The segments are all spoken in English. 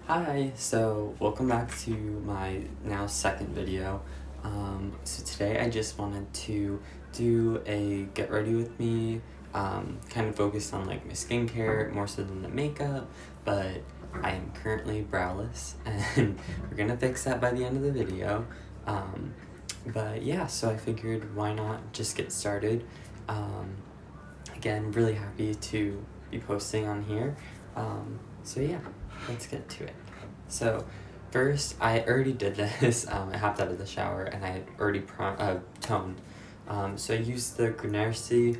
Hi, so welcome back to my now second video. So today I just wanted to do a get ready with me, kind of focused on like my skincare more so than the makeup, but I am currently browless and we're gonna fix that by the end of the video. But yeah, so I figured why not just get started. Again, really happy to be posting on here. So yeah, let's get to it. So first, I already did this. I hopped out of the shower and I had already toned. So I used the Grunersee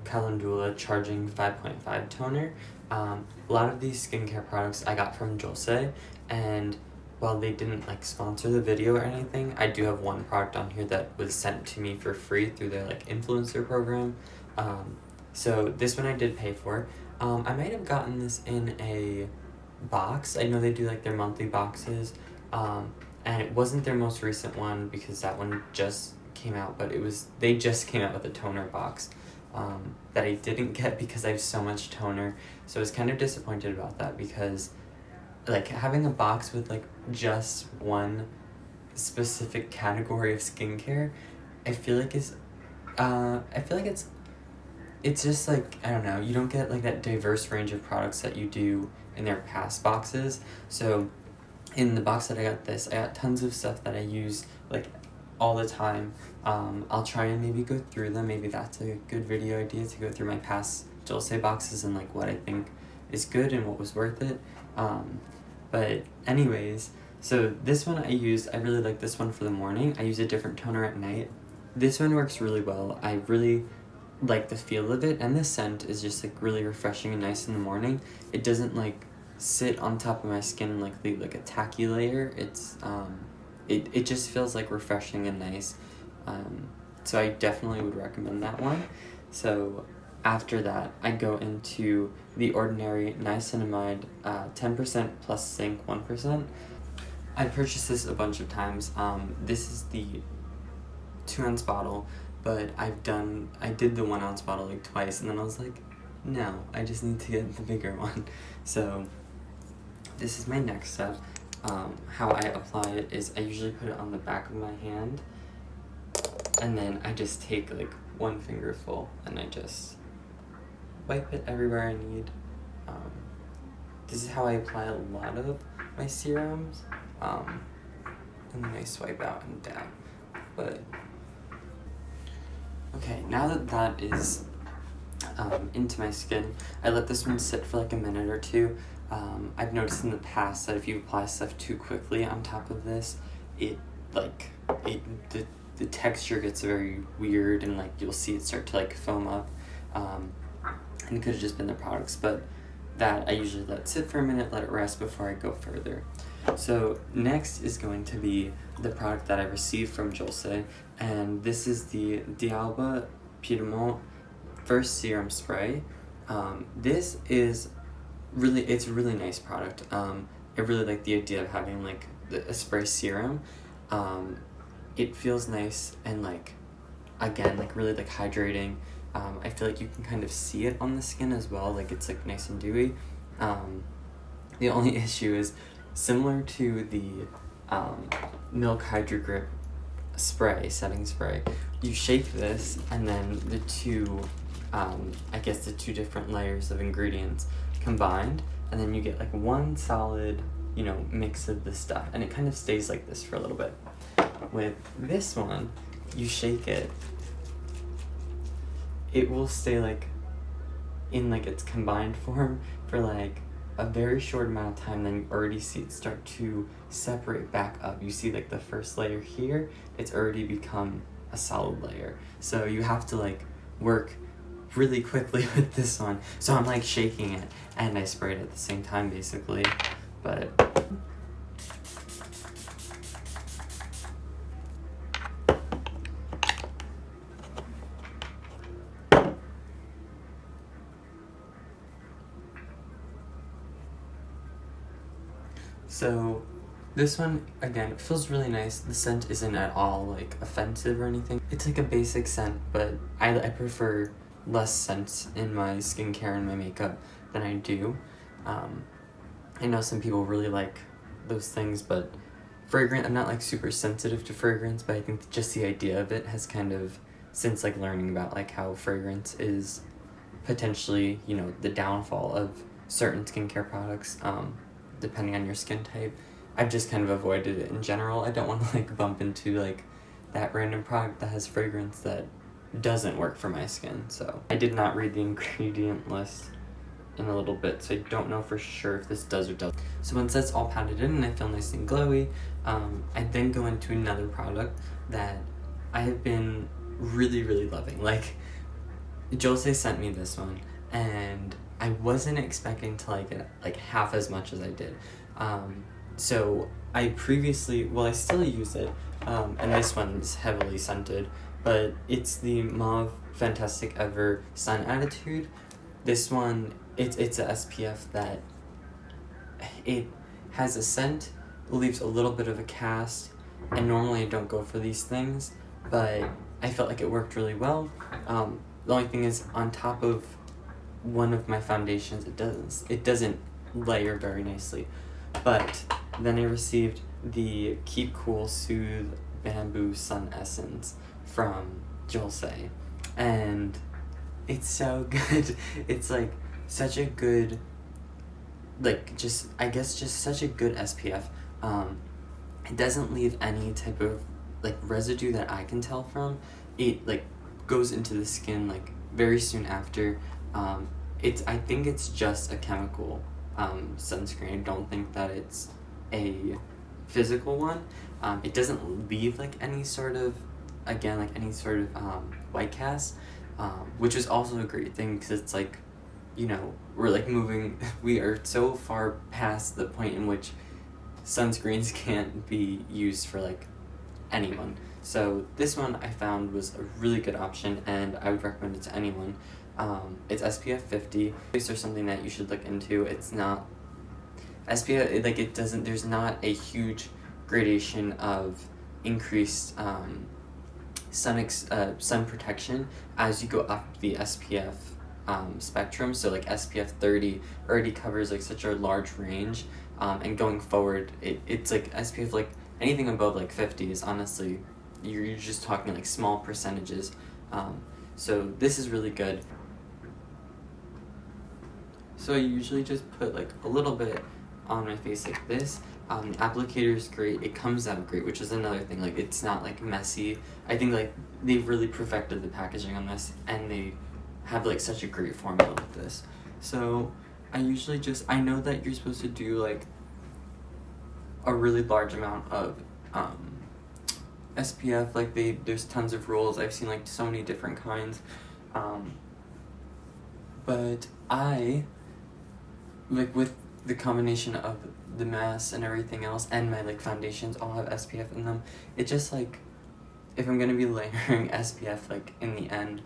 Calendula Charging 5.5 toner. A lot of these skincare products I got from JOLSE, and while they didn't like sponsor the video or anything, I do have one product on here that was sent to me for free through their like influencer program. So this one I did pay for. I might have gotten this in a box. I know they do like their monthly boxes, and it wasn't their most recent one because that one just came out, but they just came out with a toner box that I didn't get because I have so much toner. So I was kind of disappointed about that because like having a box with like just one specific category of skincare, I feel like it's just like, I don't know, you don't get like that diverse range of products that you do in their past boxes. So in the box that I got tons of stuff that I use like all the time. I'll try and maybe go through them. Maybe that's a good video idea, to go through my past JOLSE boxes and like what I think is good and what was worth it. But anyways, so this one I really like this one for the morning. I use a different toner at night. This one works really well. I really like the feel of it, and the scent is just like really refreshing and nice in the morning. It doesn't like sit on top of my skin and like leave like a tacky layer. It's it just feels like refreshing and nice. So I definitely would recommend that one. So after that, I go into the Ordinary Niacinamide 10% plus Zinc 1%. I purchased this a bunch of times. This is the 2-ounce bottle, but I did the 1-ounce bottle like twice, and then I was like, no, I just need to get the bigger one. So this is my next step. How I apply it is I usually put it on the back of my hand, and then I just take like one fingerful and I just wipe it everywhere I need. This is how I apply a lot of my serums, and then I swipe out and down. But okay, now that that is into my skin, I let this one sit for like a minute or two. I've noticed in the past that if you apply stuff too quickly on top of this, the texture gets very weird, and like you'll see it start to like foam up. And it could have just been the products, but that I usually let sit for a minute, let it rest before I go further. So next is going to be the product that I received from JOLSE, and this is the D'Alba Piedmont First Serum Spray. This is it's a really nice product. I really like the idea of having like a spray serum. It feels nice and like, again, like really like hydrating. I feel like you can kind of see it on the skin as well, like it's like nice and dewy. The only issue is, similar to the Milk Hydro Grip spray, setting spray, you shake this and then the two different layers of ingredients combined, and then you get like one solid, mix of the stuff, and it kind of stays like this for a little bit. With this one, you shake it, it will stay like in like its combined form for like a very short amount of time, then you already see it start to separate back up. You see like the first layer here, it's already become a solid layer. So you have to like work really quickly with this one. So I'm like shaking it and I sprayed it at the same time basically, but so this one, again, it feels really nice. The scent isn't at all like offensive or anything. It's like a basic scent, but I prefer less scents in my skincare and my makeup than I do. I know some people really like those things, but fragrance, I'm not like super sensitive to fragrance, but I think just the idea of it has kind of, since like learning about like how fragrance is potentially, you know, the downfall of certain skincare products, depending on your skin type, I've just kind of avoided it in general. I don't want to like bump into like that random product that has fragrance that doesn't work for my skin. So I did not read the ingredient list in a little bit, so I don't know for sure if this does or doesn't. So once that's all patted in and I feel nice and glowy, I then go into another product that I have been really loving. Like, JOLSE sent me this one and I wasn't expecting to like it like half as much as I did. So I previously, well, I still use it, and this one's heavily scented, but it's the Mauve Fantastic Ever Sun Attitude. This one, it's a SPF that it has a scent, leaves a little bit of a cast, and normally I don't go for these things, but I felt like it worked really well. The only thing is, on top of one of my foundations, it doesn't layer very nicely. But then I received the Keep Cool Soothe Bamboo Sun Essence from JOLSE, and it's so good. It's like such a good, like, just, I guess just such a good SPF. It doesn't leave any type of like residue that I can tell from. It like goes into the skin like very soon after. I think it's just a chemical sunscreen. I don't think that it's a physical one. It doesn't leave like any sort of, again, like any sort of white cast, which is also a great thing because it's like, you know, we're like moving, we are so far past the point in which sunscreens can't be used for like anyone. So this one I found was a really good option and I would recommend it to anyone. It's SPF 50. There's something that you should look into. It's not SPF, like it doesn't, there's not a huge gradation of increased sun protection as you go up the SPF spectrum. So like SPF 30 already covers like such a large range, and going forward it's like SPF, like anything above like 50 is honestly, you're just talking like small percentages. So this is really good. So I usually just put like a little bit on my face like this. The applicator is great, it comes out great, which is another thing, like it's not like messy. I think like they've really perfected the packaging on this and they have like such a great formula with this. So I usually just, I know that you're supposed to do like a really large amount of SPF, like there's tons of rules. I've seen like so many different kinds, but I like, with the combination of the mask and everything else and my like foundations all have SPF in them, it just like, if I'm gonna be layering SPF like in the end,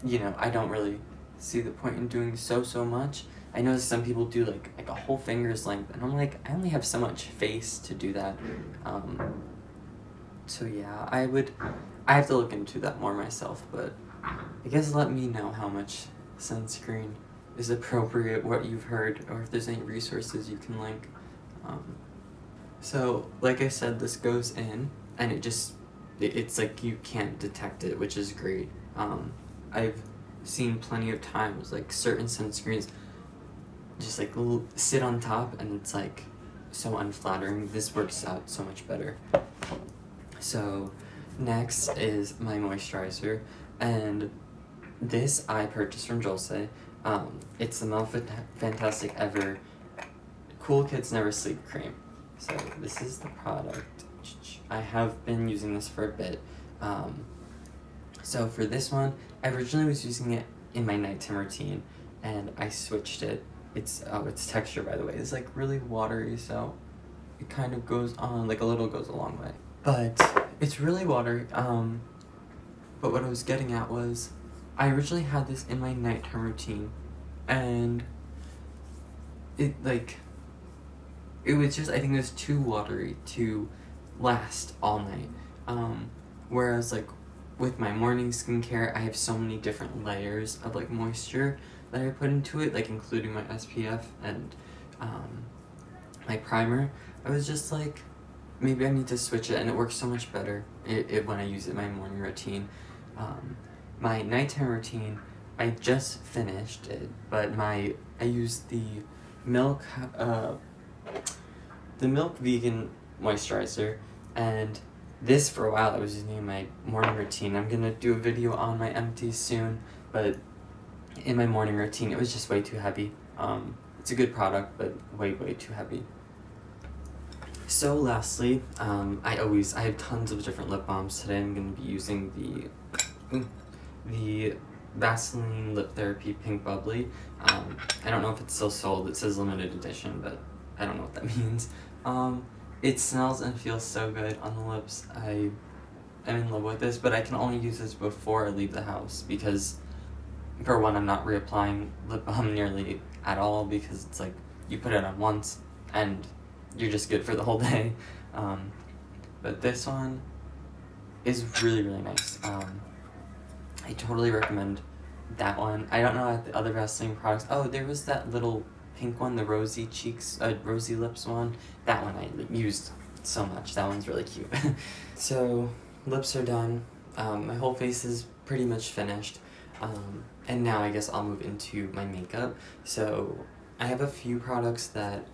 you know, I don't really see the point in doing so much. I know some people do like a whole finger's length and I'm like, I only have so much face to do that. So yeah, I have to look into that more myself, but I guess let me know how much sunscreen is appropriate, what you've heard, or if there's any resources you can link. So like I said, this goes in and it's like you can't detect it, which is great. I've seen plenty of times like certain sunscreens just like sit on top and it's like so unflattering. This works out so much better. So next is my moisturizer, and this I purchased from JOLSE. It's the Mauve Fantastic Ever Cool Kids Never Sleep Cream. So this is the product. I have been using this for a bit. So for this one, I originally was using it in my nighttime routine and I switched it. It's texture, by the way. It's like really watery, so it kind of goes on, like a little goes a long way. But it's really watery. But what I was getting at was, I originally had this in my nighttime routine and it was just, I think it was too watery to last all night. Whereas like with my morning skincare, I have so many different layers of like moisture that I put into it, like including my SPF and my primer. I was just like, maybe I need to switch it, and it works so much better when I use it in my morning routine. My nighttime routine, I just finished it, but I used the milk vegan moisturizer, and this for a while I was using in my morning routine. I'm gonna do a video on my empties soon, but in my morning routine it was just way too heavy. It's a good product, but way too heavy. So lastly, I have tons of different lip balms. Today I'm going to be using the Vaseline Lip Therapy Pink Bubbly. I don't know if it's still sold. It says limited edition, but I don't know what that means. It smells and feels so good on the lips. I am in love with this, but I can only use this before I leave the house because, for one, I'm not reapplying lip balm nearly at all because it's like you put it on once and you're just good for the whole day. But this one is really nice. I totally recommend that one. I don't know about the other Vaseline products. Oh, there was that little pink one, the rosy cheeks, rosy lips one. That one I used so much. That one's really cute. So lips are done. My whole face is pretty much finished. And now I guess I'll move into my makeup. So I have a few products that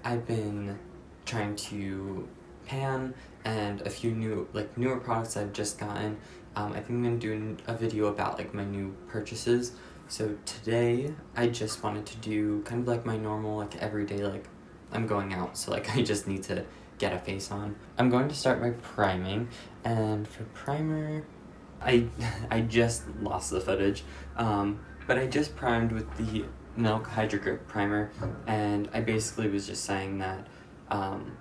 I've been trying to pan, and a few newer products I've just gotten. I think I'm gonna do a video about like my new purchases. So today I just wanted to do kind of like my normal like everyday, like I'm going out, so like I just need to get a face on. I'm going to start by priming, and for primer I just lost the footage, but I just primed with the Milk Hydro Grip primer, and I basically was just saying that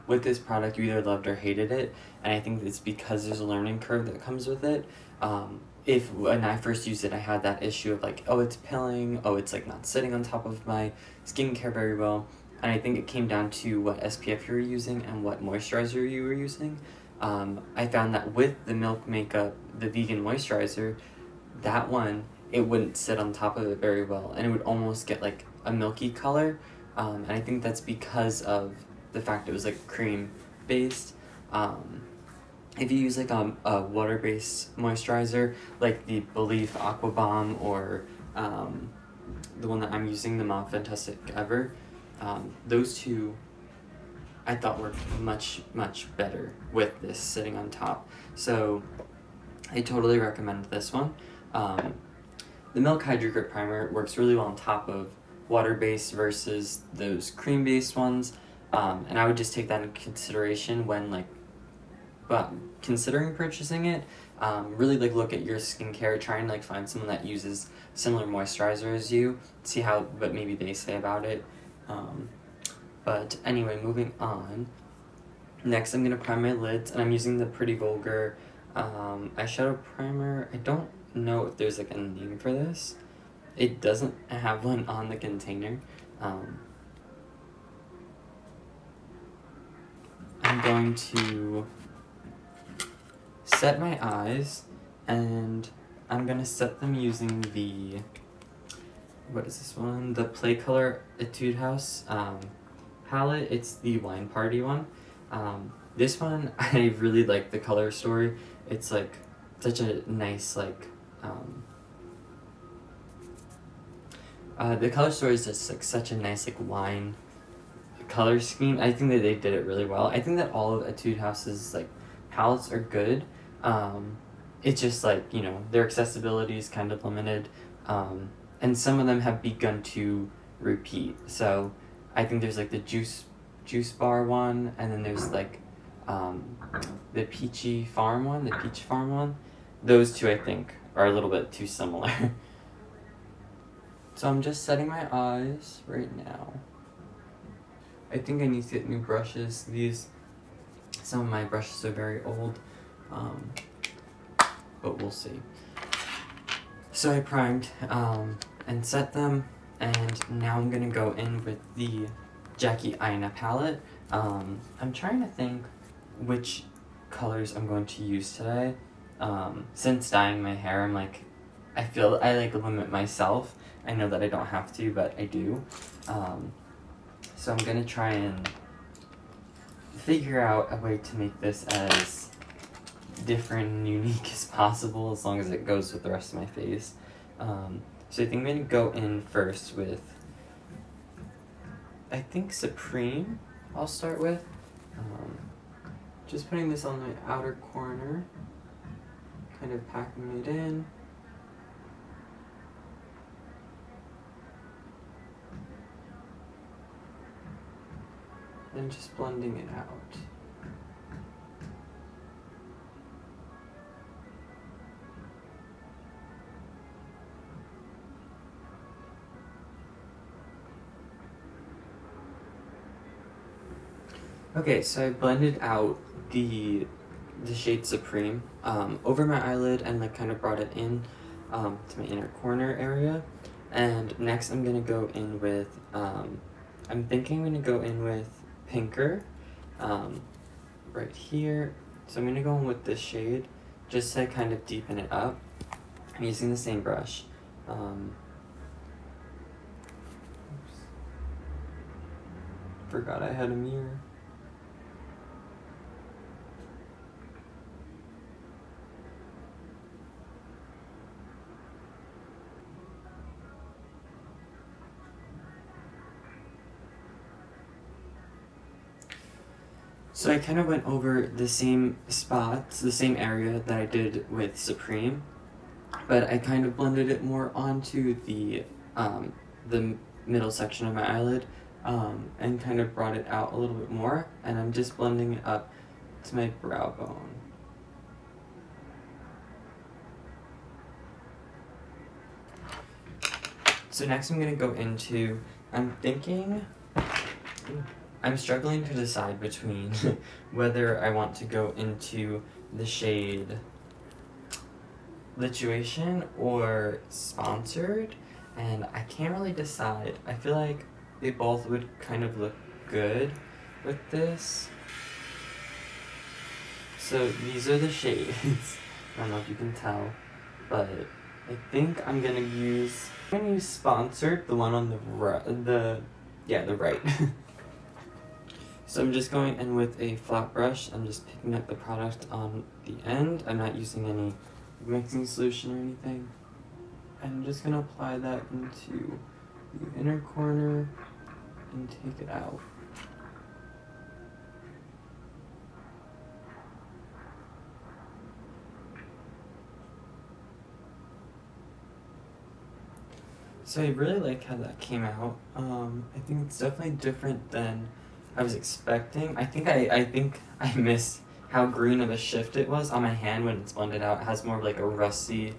with this product you either loved or hated it, and I think it's because there's a learning curve that comes with it. If when I first used it I had that issue of like, oh, it's pilling, oh, it's like not sitting on top of my skincare very well, and I think it came down to what SPF you were using and what moisturizer you were using. I found that with the Milk Makeup, the vegan moisturizer, that one, it wouldn't sit on top of it very well, and it would almost get like a milky color, and I think that's because of the fact it was like cream based. If you use like a water-based moisturizer like the Belief Aqua Bomb or the one that I'm using, the Mauve Fantastic Ever, those two I thought worked much better with this sitting on top. So I totally recommend this one. The Milk Hydro Grip Primer works really well on top of water-based versus those cream-based ones, and I would just take that into consideration when considering purchasing it. Really like look at your skincare, try and like find someone that uses similar moisturizer as you, see what maybe they say about it. But anyway, moving on. Next I'm going to prime my lids, and I'm using the Pretty Vulgar eyeshadow primer. I don't know if there's like a name for this. It doesn't have one on the container. I'm going to set my eyes, and I'm going to set them using the, what is this one? The Play Color Etude House palette. It's the Wine Party one. This one, I really like the color story. It's like such a nice the color story is just like such a nice like wine color scheme. I think that they did it really well. I think that all of Etude House's like palettes are good. It's just like, you know, their accessibility is kind of limited, and some of them have begun to repeat. So I think there's like the juice bar one, and then there's like the peach farm one. Those two I think are a little bit too similar. So I'm just setting my eyes right now. I think I need to get new brushes. Some of my brushes are very old, but we'll see. So I primed and set them, and now I'm gonna go in with the Jackie Aina palette. I'm trying to think which colors I'm going to use today. since dyeing my hair, I'm like, I feel I like limit myself. I know that I don't have to, but I do. So I'm gonna try and figure out a way to make this as different and unique as possible, as long as it goes with the rest of my face. So I think I'm gonna go in first with, I think Supreme I'll start with. Just putting this on my outer corner, kind of packing it in. And just blending it out. Okay, so I blended out the shade Supreme over my eyelid and like kind of brought it in to my inner corner area. And next I'm gonna go in with, I'm thinking I'm gonna go in with Pinker right here. So I'm gonna go in with this shade just to kind of deepen it up. I'm using the same brush. Forgot I had a mirror. So I kind of went over the same spots, the same area that I did with Supreme, but I kind of blended it more onto the middle section of my eyelid, and kind of brought it out a little bit more, and I'm just blending it up to my brow bone. So next I'm going to go into, I'm struggling to decide between whether I want to go into the shade Lituation or Sponsored, and I can't really decide. I feel like they both would kind of look good with this. So these are the shades. I don't know if you can tell, but I think I'm gonna use Sponsored, the one on the right. So I'm just going in with a flat brush. I'm just picking up the product on the end. I'm not using any mixing solution or anything. I'm just gonna apply that into the inner corner and take it out. So I really like how that came out. I think it's definitely different than I was expecting. I think I missed how green of a shift it was on my hand when it's blended out. It has more of like a rusty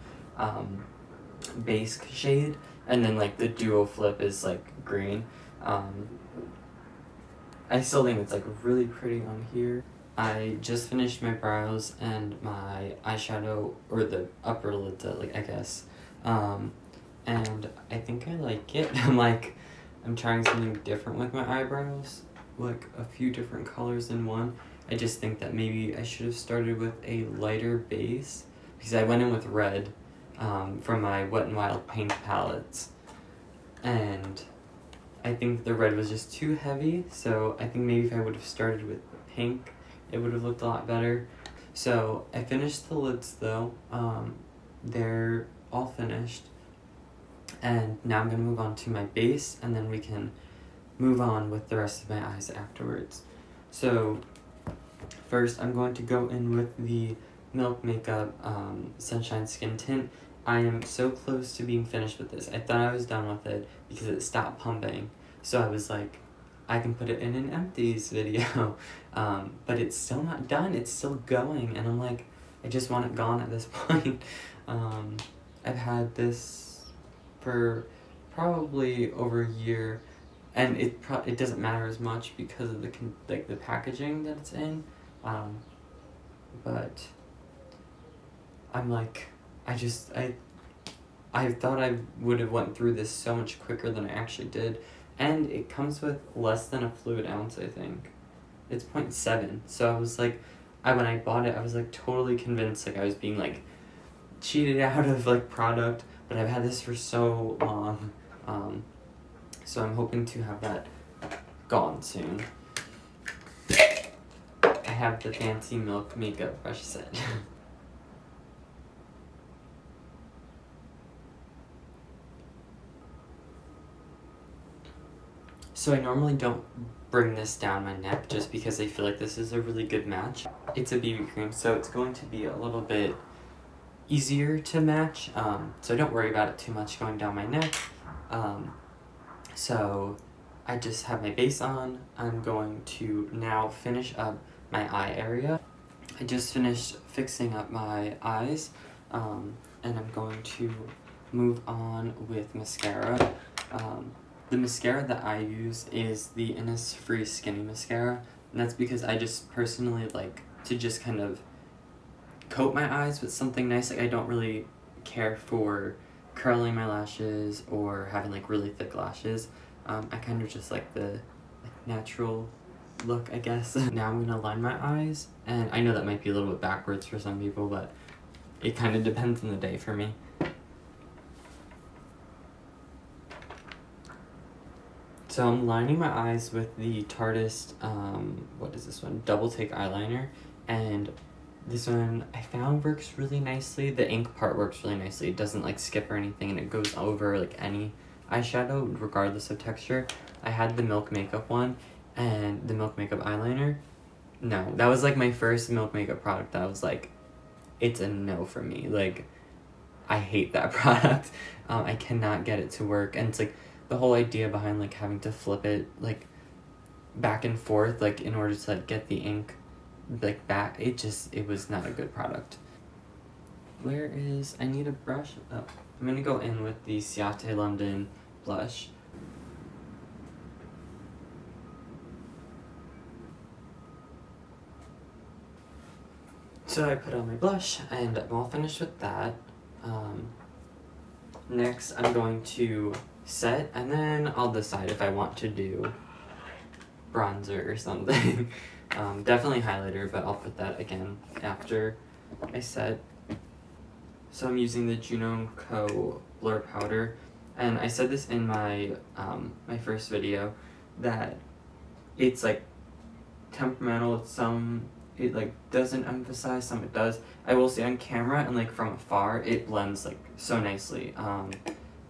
base shade, and then like the duo flip is like green. I still think it's like really pretty on here. I just finished my brows and my eyeshadow, or the upper lid, like I guess, and I think I like it. I'm trying something different with my eyebrows, like a few different colors in one. I just think that maybe I should have started with a lighter base, because I went in with red from my Wet n Wild paint palettes, and I think the red was just too heavy, so I think maybe if I would have started with pink, it would have looked a lot better. So I finished the lids though. They're all finished, and now I'm going to move on to my base, and then we can move on with the rest of my eyes afterwards. So first I'm going to go in with the Milk Makeup Sunshine Skin Tint. I am so close to being finished with this. I thought I was done with it because it stopped pumping. So I was like, I can put it in an empties video. But it's still not done. It's still going. And I'm like, I just want it gone at this point. I've had this for probably over a year. And it doesn't matter as much because of the packaging that it's in. But I'm like, I thought I would have went through this so much quicker than I actually did, and it comes with less than a fluid ounce. I think it's 0.7, so I was like, when I bought it, I was like totally convinced like I was being like cheated out of like product, but I've had this for so long, so I'm hoping to have that gone soon. I have the fancy milk makeup brush set. So I normally don't bring this down my neck just because I feel like this is a really good match. It's a BB cream, so it's going to be a little bit easier to match, so don't worry about it too much going down my neck. So I just have my base on. I'm going to now finish up my eye area. I just finished fixing up my eyes, and I'm going to move on with mascara. The mascara that I use is the Innisfree Skinny Mascara, and that's because I just personally like to just kind of coat my eyes with something nice. Like I don't really care for curling my lashes or having like really thick lashes. I kind of just like the natural look, I guess. Now I'm gonna line my eyes, and I know that might be a little bit backwards for some people, but it kind of depends on the day for me. So I'm lining my eyes with the Tarteist, what is this one? Double Take Eyeliner, and this one I found works really nicely. The ink part works really nicely. It doesn't like skip or anything, and it goes over like any eyeshadow regardless of texture. I had the Milk Makeup one and the Milk Makeup eyeliner. No, that was like my first Milk Makeup product that I was like, it's a no for me. Like, I hate that product. I cannot get it to work, and it's like the whole idea behind like having to flip it like back and forth like in order to like get the ink like back, it was not a good product. I need a brush. Oh, I'm gonna go in with the Ciate London blush. So I put on my blush and I'm all finished with that. Next I'm going to set, and then I'll decide if I want to do bronzer or something. Definitely highlighter, but I'll put that again after I set. So I'm using the JUNO Blur Powder, and I said this in my my first video that it's like temperamental. It like doesn't emphasize, some it does. I will say on camera and like from afar it blends like so nicely,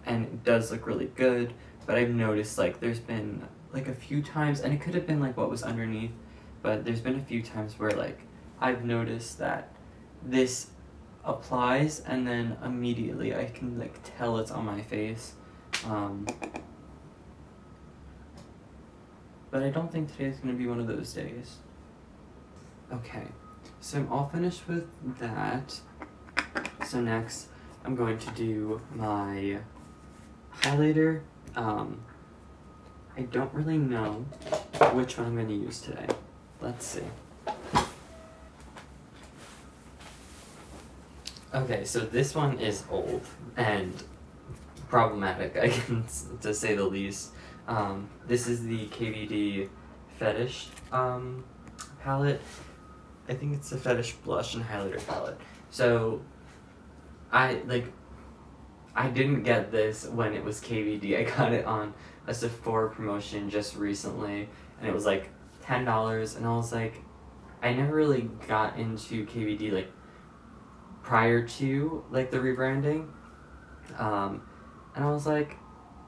and it does look really good, but I've noticed like there's been like a few times, and it could have been like what was underneath, but there's been a few times where like I've noticed that this applies and then immediately I can like tell it's on my face, but I don't think today's gonna be one of those days. Okay, so I'm all finished with that. So next I'm going to do my highlighter. I don't really know which one I'm going to use today. Let's see. Okay, so this one is old and problematic, I can to say the least. This is the KVD Fetish palette. I think it's the Fetish Blush and Highlighter palette. So I didn't get this when it was KVD. I got it on a Sephora promotion just recently, and it was like $10, and I was like, I never really got into KVD like prior to like the rebranding, and I was like,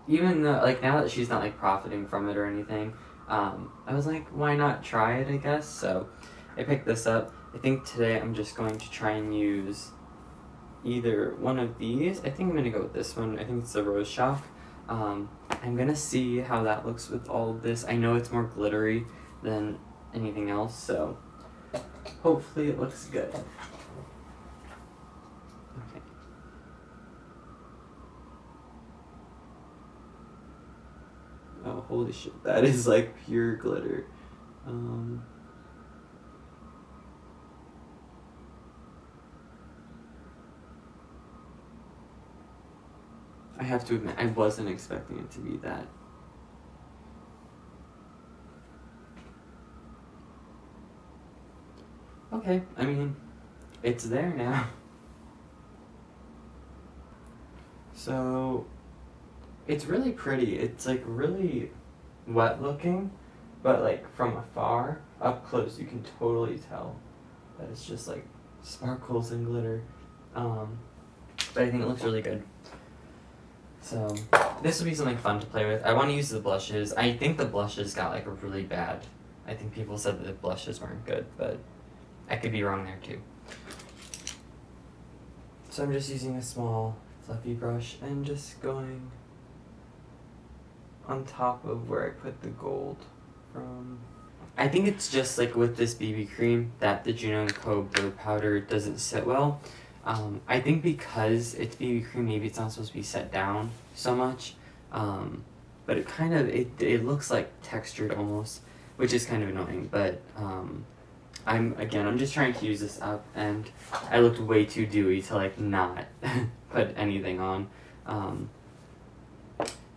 even though like now that she's not like profiting from it or anything, I was like, why not try it, I guess. So I picked this up. I think today I'm just going to try and use either one of these. I think I'm gonna go with this one. I think it's the Rose Shock. I'm gonna see how that looks with all of this. I know it's more glittery than anything else, so hopefully it looks good. Okay. Oh, holy shit, that is like pure glitter. I have to admit, I wasn't expecting it to be that. okay, I mean, it's there now. So, it's really pretty. It's like really wet looking, but like from afar, up close you can totally tell that it's just like sparkles and glitter. But I think it looks really good. So this will be something fun to play with. I want to use the blushes. I think the blushes got like really bad. I think people said that the blushes weren't good, but I could be wrong there too. So I'm just using a small fluffy brush and just going on top of where I put the gold from. I think it's just like with this BB cream that the JUNO & Co. Blur Powder doesn't sit well. I think because it's BB cream, maybe it's not supposed to be set down so much, but it kind of, it looks like textured almost, which is kind of annoying, but I'm just trying to use this up, and I looked way too dewy to like not put anything on.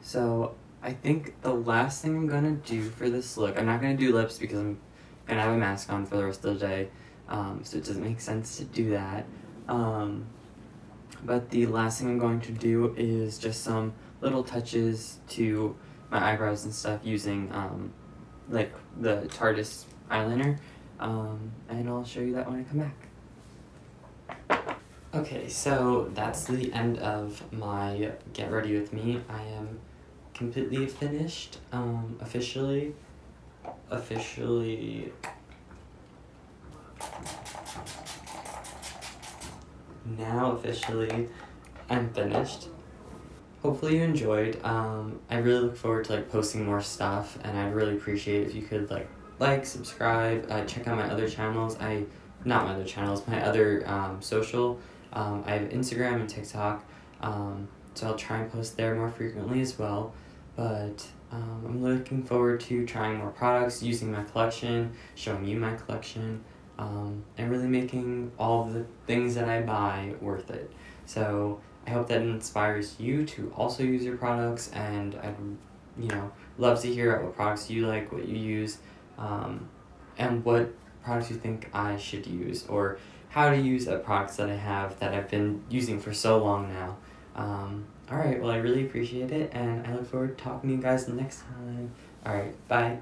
So I think the last thing I'm gonna do for this look, I'm not gonna do lips because I'm gonna have a mask on for the rest of the day, so it doesn't make sense to do that. But the last thing I'm going to do is just some little touches to my eyebrows and stuff using like the Tarteist eyeliner, and I'll show you that when I come back. Okay, so that's the end of my Get Ready With Me. I am completely finished, officially I'm finished. Hopefully you enjoyed. I really look forward to like posting more stuff, and I'd really appreciate it if you could like, subscribe, check out my other channels. My other social. I have Instagram and TikTok, so I'll try and post there more frequently as well. But I'm looking forward to trying more products, using my collection, showing you my collection, and really making all of the things that I buy worth it. So I hope that inspires you to also use your products, and I'd love to hear what products you like, what you use, and what products you think I should use, or how to use the products that I have that I've been using for so long now. Alright, well I really appreciate it, and I look forward to talking to you guys next time. Alright, bye.